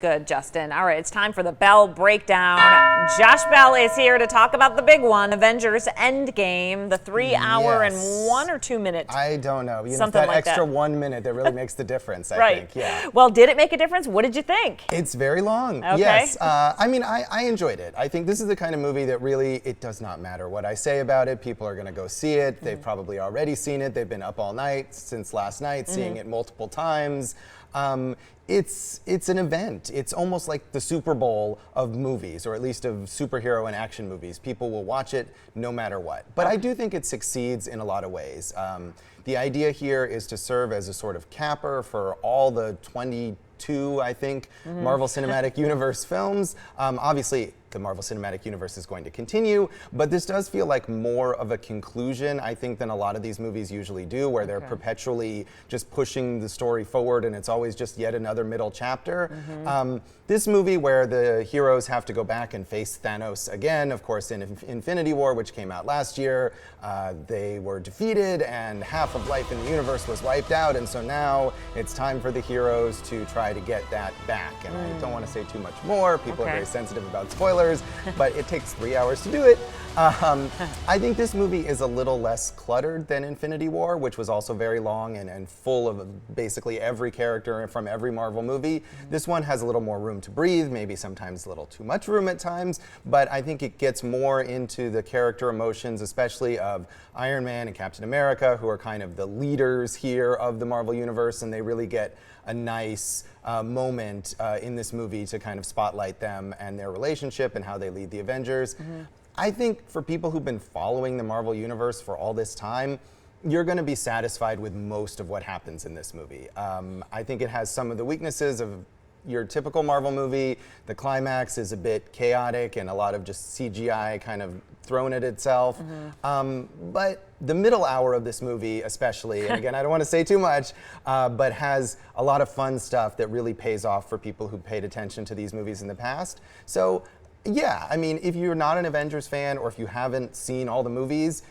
Good, Justin. All right, it's time for the Bell Breakdown. Josh Bell is here to talk about the big one, Avengers Endgame, the 3 hour and 1 or 2 minute. I don't know. Something that like extra that. 1 minute that really makes the difference, I Right. think. Yeah. Well, did it make a difference? What did you think? It's very long. Okay. Yes. I enjoyed it. I think this is the kind of movie that really, it does not matter what I say about it. People are going to go see it. They've probably already seen it. They've been up all night since last night, seeing it multiple times. It's an event. It's almost like the Super Bowl of movies, or at least of superhero and action movies. People will watch it no matter what. But I do think it succeeds in a lot of ways. The idea here is to serve as a sort of capper for all the 22, I think, Marvel Cinematic Universe films. Obviously, the Marvel Cinematic Universe is going to continue, but this does feel like more of a conclusion, I think, than a lot of these movies usually do, where they're perpetually just pushing the story forward and it's always just yet another middle chapter. This movie, where the heroes have to go back and face Thanos again, of course, in Infinity War, which came out last year, they were defeated and half of life in the universe was wiped out, and so now it's time for the heroes to try to get that back. And I don't want to say too much more. People are very sensitive about spoilers, but it takes 3 hours to do it. I think this movie is a little less cluttered than Infinity War, which was also very long and full of basically every character from every Marvel movie. This one has a little more room to breathe, maybe sometimes a little too much room at times, but I think it gets more into the character emotions, especially of Iron Man and Captain America, who are kind of the leaders here of the Marvel Universe, and they really get a nice moment in this movie to kind of spotlight them and their relationship and how they lead the Avengers. I think for people who've been following the Marvel Universe for all this time, you're going to be satisfied with most of what happens in this movie. I think it has some of the weaknesses of your typical Marvel movie. The climax is a bit chaotic and a lot of just CGI kind of thrown at itself. But the middle hour of this movie especially, and again, I don't want to say too much, but has a lot of fun stuff that really pays off for people who paid attention to these movies in the past. So yeah, I mean, if you're not an Avengers fan or if you haven't seen all the movies,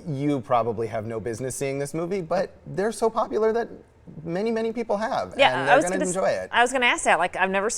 you probably have no business seeing this movie, but they're so popular that many people have, and they're going to enjoy it. I was going to ask that. Like, I've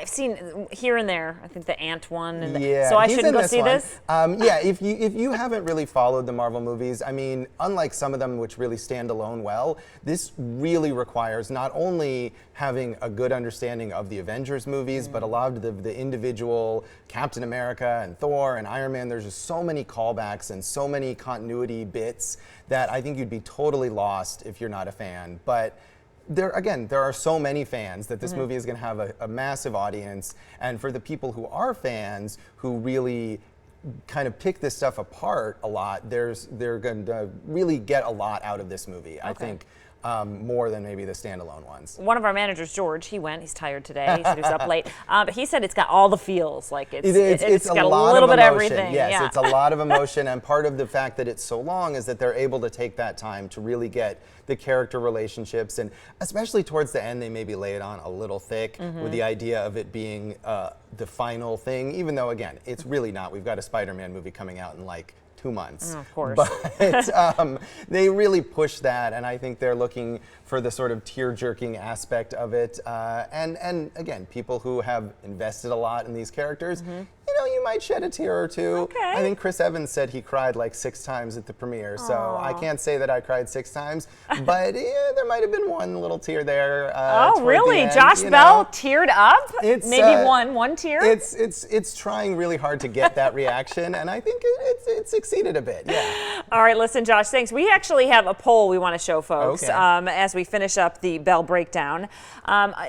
seen here and there. I think the Ant one. And yeah, so I shouldn't go see this. Yeah, if you haven't really followed the Marvel movies, I mean, unlike some of them which really stand alone well, this really requires not only having a good understanding of the Avengers movies, but a lot of the individual Captain America and Thor and Iron Man. There's just so many callbacks and so many continuity bits that I think you'd be totally lost if you're not a fan. But there are so many fans that this movie is going to have a massive audience. And for the people who are fans, who really kind of pick this stuff apart a lot, they're going to really get a lot out of this movie. I think more than maybe the standalone ones. One of our managers, George, he went. He's tired today. He said he was up late. But he said it's got all the feels. Like it's got a little bit of everything. Yes, it's a lot of emotion. And part of the fact that it's so long is that they're able to take that time to really get the character relationships. And especially towards the end, they maybe lay it on a little thick with the idea of it being the final thing, even though, again, it's really not. We've got a Spider-Man movie coming out in like 2 months. Of course. But they really push that, and I think they're looking for the sort of tear-jerking aspect of it. And again, people who have invested a lot in these characters, you know, you might shed a tear or two. Okay. I think Chris Evans said he cried like 6 times at the premiere, so I can't say that I cried 6 times, but yeah, there might have been one little tear there. Oh, really? End, Josh Bell teared up? Maybe one tear? It's trying really hard to get that reaction, and I think it succeeded a bit, yeah. All right, listen, Josh, thanks. We actually have a poll we want to show folks as we finish up the Bell Breakdown.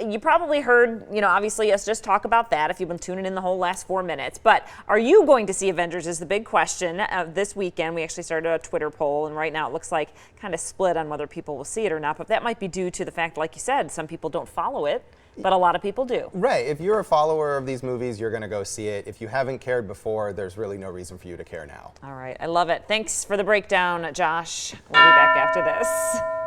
You probably heard, you know, obviously us just talk about that if you've been tuning in the whole last 4 minutes. But are you going to see Avengers is the big question this weekend. We actually started a Twitter poll, and right now it looks like kind of split on whether people will see it or not. But that might be due to the fact, like you said, some people don't follow it, but a lot of people do. Right. If you're a follower of these movies, you're going to go see it. If you haven't cared before, there's really no reason for you to care now. All right. I love it. Thanks for the breakdown, Josh. We'll be back after this.